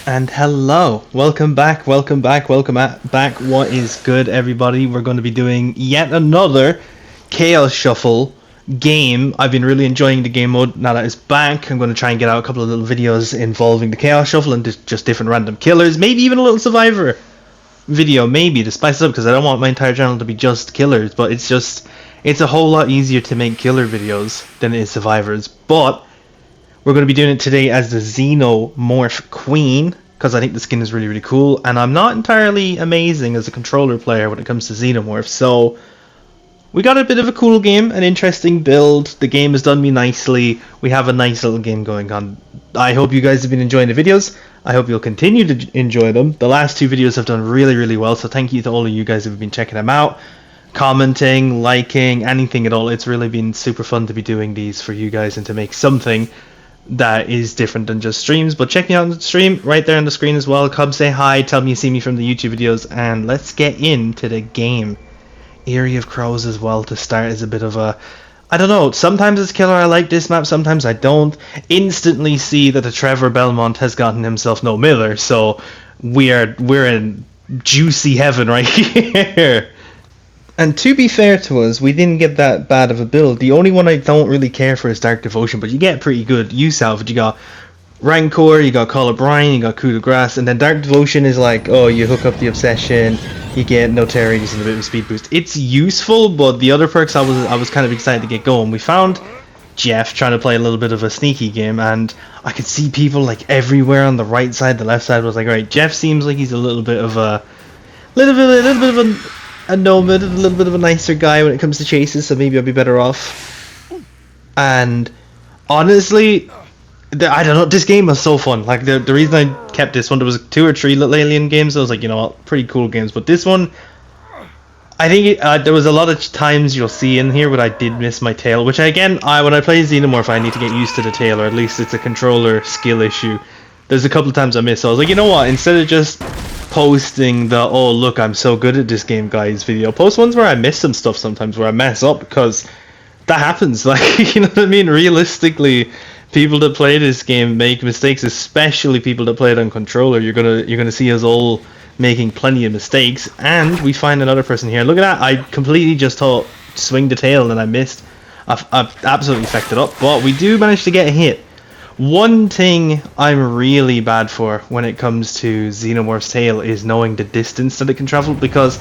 And hello, welcome back, back. What is good, everybody? We're going to be doing yet another Chaos Shuffle game. I've been really enjoying the game mode now that it's back. I'm going to try and get out a couple of little videos involving the Chaos Shuffle and just different random killers, maybe even a little Survivor video, maybe to spice it up, because I don't want my entire channel to be just killers, but it's a whole lot easier to make killer videos than it is Survivors. But we're going to be doing it today as the Xenomorph Queen, because I think the skin is really, really cool, and I'm not entirely amazing as a controller player when it comes to Xenomorph, so we got a bit of a cool game, an interesting build. The game has done me nicely. We have a nice little game going on. I hope you guys have been enjoying the videos. I hope you'll continue to enjoy them. The last two videos have done really, really well, so thank you to all of you guys who have been checking them out, commenting, liking, anything at all. It's really been super fun to be doing these for you guys and to make something that is different than just streams. But check me out on the stream right there on the screen as well. Come say hi, tell me you see me from the YouTube videos, and let's get into the game. Area of Crows as well to start is a bit of a, I don't know, sometimes as killer I like this map, sometimes I don't. Instantly see that the Trevor Belmont has gotten himself no Miller, so we're in juicy heaven right here. And to be fair to us, we didn't get that bad of a build. The only one I don't really care for is Dark Devotion, but you get pretty good use out of it. You got Rancor, you got Call of Brine, you got Coup de Grace, and then Dark Devotion is like, oh, you hook up the Obsession, you get Notarities and a bit of a speed boost. It's useful, but the other perks I was kind of excited to get going. We found Jeff trying to play a little bit of a sneaky game, and I could see people like everywhere on the right side, the left side. Was like, right, Jeff seems like he's a little bit of a nomad, a little bit of a nicer guy when it comes to chases, so maybe I'll be better off. And honestly, I don't know, this game was so fun. Like, the reason I kept this one, there was 2 or 3 little alien games, I was like, you know what, pretty cool games, but this one, I think there was a lot of times you'll see in here where I did miss my tail, which again, when I play Xenomorph, I need to get used to the tail, or at least it's a controller skill issue. There's a couple of times I missed, so I was like, you know what, instead of just posting the oh look I'm so good at this game guys video, post ones where I miss some stuff sometimes, where I mess up, because that happens. Like, you know what I mean, realistically people that play this game make mistakes, especially people that play it on controller. You're gonna see us all making plenty of mistakes, and we find another person here. Look at that, I completely just thought swing the tail and I missed. I've absolutely fecked it up, but we do manage to get a hit. One thing I'm really bad for when it comes to Xenomorph's tail is knowing the distance that it can travel, because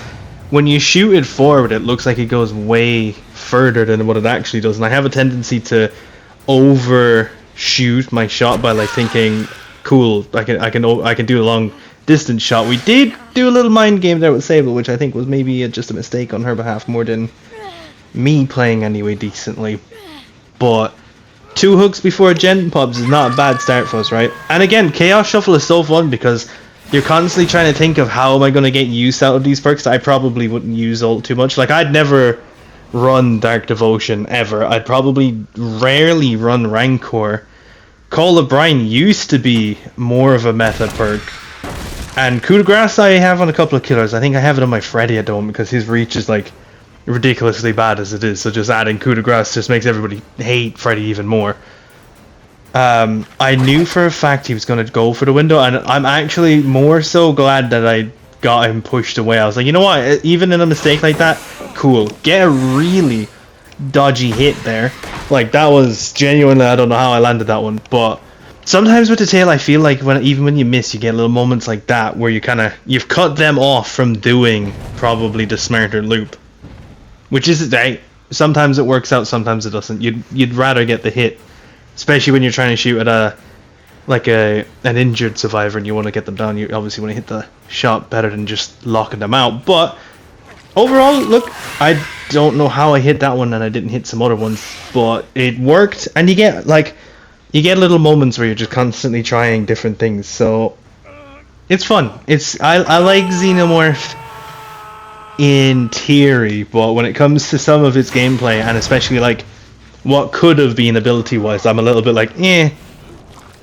when you shoot it forward it looks like it goes way further than what it actually does, and I have a tendency to overshoot my shot by like thinking, cool, I can do a long distance shot. We did do a little mind game there with Sable, which I think was maybe just a mistake on her behalf more than me playing anyway decently, but 2 hooks before Gen Pops is not a bad start for us, right? And again, Chaos Shuffle is so fun because you're constantly trying to think of how am I going to get use out of these perks that I probably wouldn't use all too much. Like, I'd never run Dark Devotion ever. I'd probably rarely run Rancor. Call of Brine used to be more of a meta perk. And Coup de Grace I have on a couple of killers. I think I have it on my Freddy at the moment because his reach is like ridiculously bad as it is, so just adding Coup de Grace just makes everybody hate Freddy even more. I knew for a fact he was going to go for the window, and I'm actually more so glad that I got him pushed away. I was like, you know what, even in a mistake like that, cool, get a really dodgy hit there. Like, that was genuinely, I don't know how I landed that one, but sometimes with the tail I feel like even when you miss, you get little moments like that where you've cut them off from doing probably the smarter loop. Which is, right, sometimes it works out, sometimes it doesn't. You'd rather get the hit, especially when you're trying to shoot at an injured survivor and you want to get them down. You obviously want to hit the shot better than just locking them out. But overall, look, I don't know how I hit that one and I didn't hit some other ones, but it worked. And you get little moments where you're just constantly trying different things. So it's fun. I like Xenomorph in theory, but when it comes to some of its gameplay, and especially like what could have been ability wise, I'm a little bit like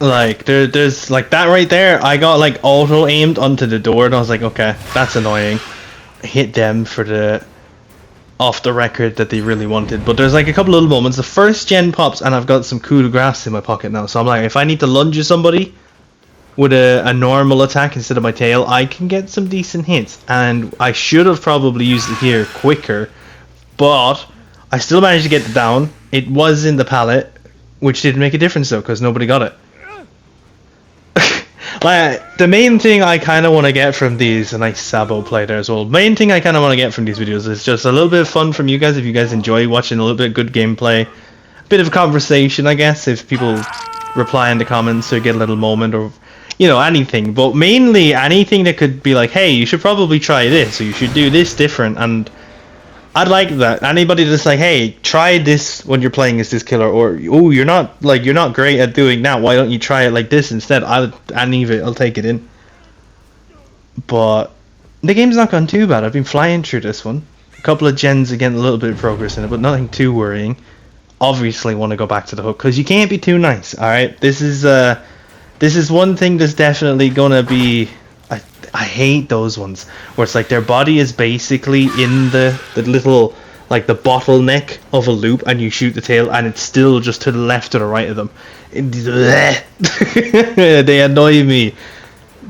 like there's like that right there, I got like auto aimed onto the door and I was like, okay, that's annoying. I hit them for the off the record that they really wanted, but there's like a couple little moments. The first gen pops and I've got some coup de grace in my pocket now, so I'm like, if I need to lunge at somebody, with a normal attack instead of my tail, I can get some decent hits. And I should have probably used it here quicker, but I still managed to get it down. It was in the pallet, which didn't make a difference though, because nobody got it. Like, the main thing I kind of want to get from these, a nice Sabo play there as well. Main thing I kind of want to get from these videos is just a little bit of fun from you guys. If you guys enjoy watching a little bit of good gameplay, a bit of a conversation, I guess. If people reply in the comments or get a little moment, or you know, anything. But mainly anything that could be like, hey, you should probably try this, or you should do this different. And I'd like that. Anybody that's like, hey, try this when you're playing as this killer, or oh, you're not great at doing that. Why don't you try it like this instead? I'll take it in. But the game's not gone too bad. I've been flying through this one. A couple of gens are getting a little bit of progress in it, but nothing too worrying. Obviously, want to go back to the hook because you can't be too nice. All right, this is one thing that's definitely gonna be. I hate those ones where it's like their body is basically in the little, like the bottleneck of a loop, and you shoot the tail and it's still just to the left or the right of them. They annoy me.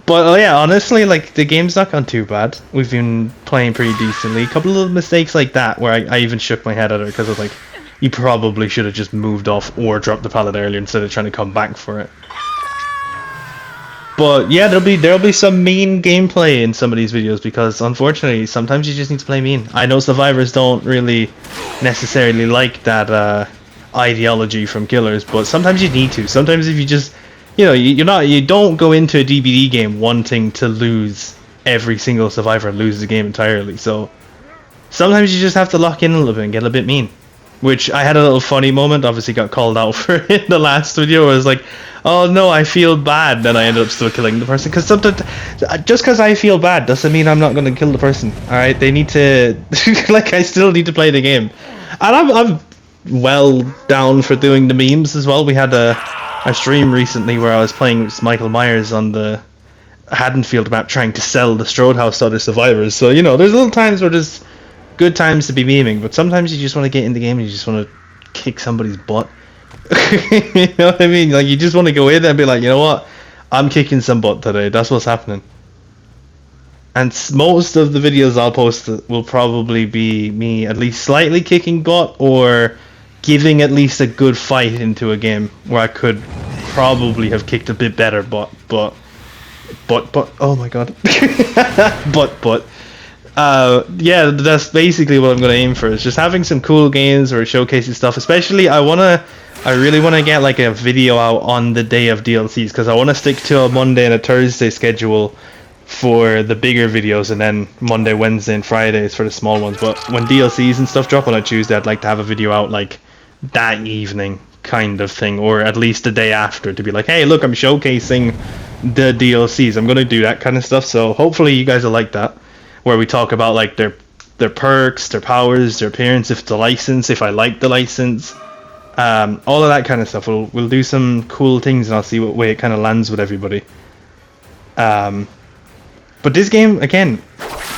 But yeah, honestly, like the game's not gone too bad. We've been playing pretty decently. A couple of little mistakes like that where I even shook my head at her because I was like, you probably should have just moved off or dropped the pallet earlier instead of trying to come back for it. But yeah, there'll be some mean gameplay in some of these videos because unfortunately sometimes you just need to play mean. I know survivors don't really necessarily like that ideology from killers, but sometimes you need to. Sometimes if you just, you know, you don't go into a DBD game wanting to lose every single survivor and lose the game entirely. So sometimes you just have to lock in a little bit and get a bit mean. Which I had a little funny moment, obviously got called out for in the last video, where I was like, oh no, I feel bad, then I ended up still killing the person, because sometimes, just because I feel bad doesn't mean I'm not going to kill the person, alright, they need to, like, I still need to play the game, and I'm well down for doing the memes as well. We had a stream recently where I was playing with Michael Myers on the Haddonfield map trying to sell the Strode House to other survivors, so, you know, there's little times where there's good times to be memeing, but sometimes you just want to get in the game and you just want to kick somebody's butt. You know what I mean? Like, you just want to go in and be like, you know what? I'm kicking some butt today. That's what's happening. And most of the videos I'll post will probably be me at least slightly kicking butt or giving at least a good fight into a game where I could probably have kicked a bit better butt, but oh my god. but yeah, that's basically what I'm going to aim for, is just having some cool games or showcasing stuff. Especially I really want to get like a video out on the day of DLCs, because I want to stick to a Monday and a Thursday schedule for the bigger videos, and then Monday, Wednesday and Fridays for the small ones. But when DLCs and stuff drop on a Tuesday, I'd like to have a video out like that evening kind of thing, or at least the day after, to be like, hey look, I'm showcasing the DLCs. I'm going to do that kind of stuff, so hopefully you guys will like that, where we talk about like their perks, their powers, their appearance, if it's a license, if I like the license, all of that kind of stuff. We'll do some cool things, and I'll see what way it kind of lands with everybody. But this game, again,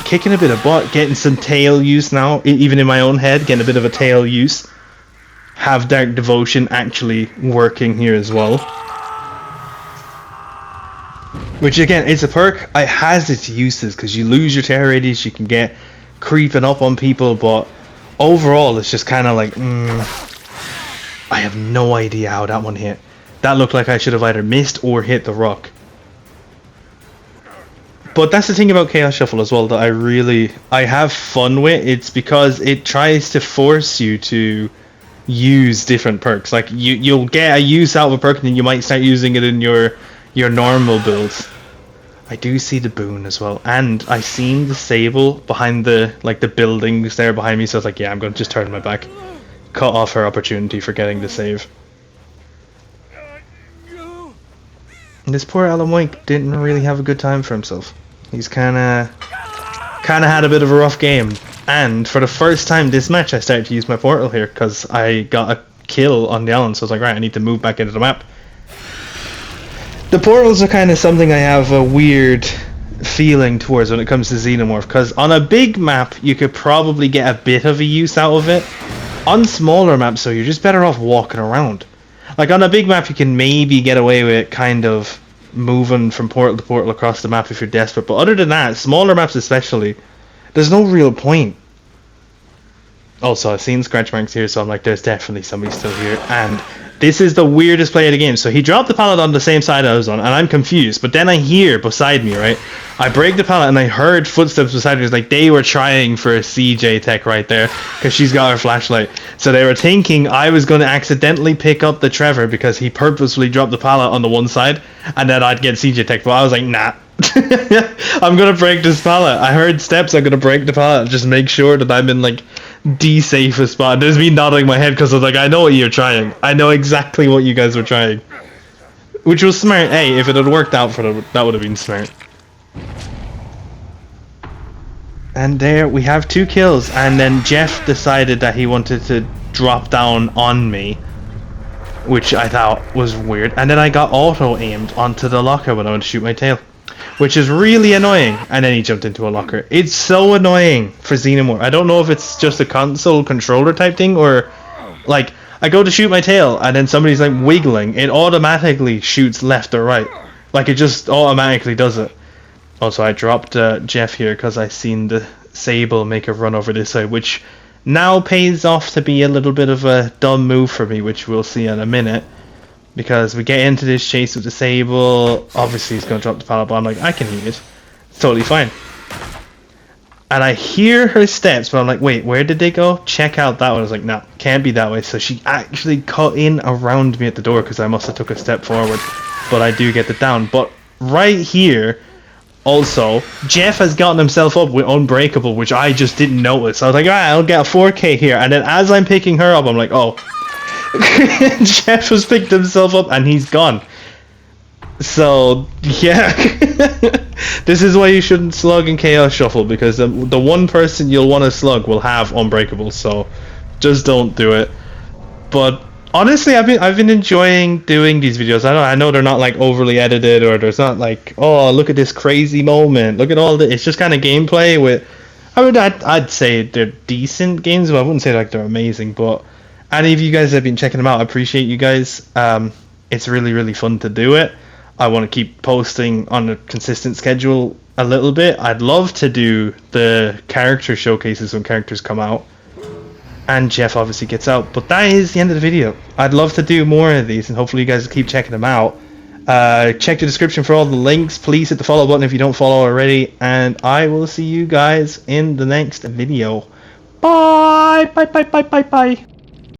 kicking a bit of butt, getting some tail use now, even in my own head, getting a bit of a tail use. Have Dark Devotion actually working here as well. Which again, it's a perk. It has its uses, because you lose your terror radius, you can get creeping up on people, but overall it's just kind of like, I have no idea how that one hit. That looked like I should have either missed or hit the rock. But that's the thing about Chaos Shuffle as well that I have fun with. It's because it tries to force you to use different perks. Like you'll get a use out of a perk, and then you might start using it in your normal builds. I do see the boon as well, and I seen the Sable behind the buildings there behind me, so I was like, yeah, I'm going to just turn my back, cut off her opportunity for getting the save. And this poor Alan Wake didn't really have a good time for himself. He's kind of had a bit of a rough game, and for the first time this match I started to use my portal here because I got a kill on the Alan, so I was like, right, I need to move back into the map. The portals are kind of something I have a weird feeling towards when it comes to Xenomorph, because on a big map you could probably get a bit of a use out of it. On smaller maps, so you're just better off walking around. Like on a big map you can maybe get away with kind of moving from portal to portal across the map if you're desperate. But other than that, smaller maps especially, there's no real point. Also, I've seen scratch marks here, so I'm like, there's definitely somebody still here. And this is the weirdest play of the game. So he dropped the pallet on the same side I was on, and I'm confused. But then I hear beside me, right? I break the pallet, and I heard footsteps beside me. It's like they were trying for a CJ tech right there, because she's got her flashlight. So they were thinking I was going to accidentally pick up the Trevor because he purposefully dropped the pallet on the one side, and then I'd get CJ tech. But I was like, nah. I'm gonna break this pallet. I heard steps. I'm gonna break the pallet. Just make sure that I'm in like the safest spot. There's me nodding my head because I was like, I know what you're trying. I know exactly what you guys were trying, which was smart. Hey, if it had worked out for them, that would have been smart. And there we have 2 kills. And then Jeff decided that he wanted to drop down on me, which I thought was weird. And then I got auto aimed onto the locker when I went to shoot my tail, which is really annoying. And then he jumped into a locker. It's so annoying for Xenomorph. I don't know if it's just a console controller type thing, or like I go to shoot my tail and then somebody's like wiggling, it automatically shoots left or right. Like it just automatically does it. Also, I dropped Jeff here because I seen the Sable make a run over this side, which now pays off to be a little bit of a dumb move for me, which we'll see in a minute. Because we get into this chase with the Sable, obviously he's going to drop the pallet, but I'm like, I can eat it. It's totally fine. And I hear her steps, but I'm like, wait, where did they go? Check out that one. I was like, no, can't be that way. So she actually cut in around me at the door because I must have took a step forward. But I do get the down. But right here, also, Jeff has gotten himself up with Unbreakable, which I just didn't notice. I was like, alright, I'll get a 4K here. And then as I'm picking her up, I'm like, oh. Jeff has picked himself up and he's gone. So yeah. This is why you shouldn't slug in Chaos Shuffle, because the one person you'll want to slug will have Unbreakable, so just don't do it. But honestly, I've been enjoying doing these videos. I know they're not like overly edited, or there's not like, oh, look at this crazy moment, look at all the, it's just kind of gameplay with, I'd say they're decent games, but I wouldn't say like they're amazing. But any of you guys that have been checking them out, I appreciate you guys. It's really fun to do it. I want to keep posting on a consistent schedule a little bit. I'd love to do the character showcases when characters come out. And Jeff obviously gets out. But that is the end of the video. I'd love to do more of these, and hopefully you guys keep checking them out. Check the description for all the links. Please hit the follow button if you don't follow already. And I will see you guys in the next video. Bye! Bye.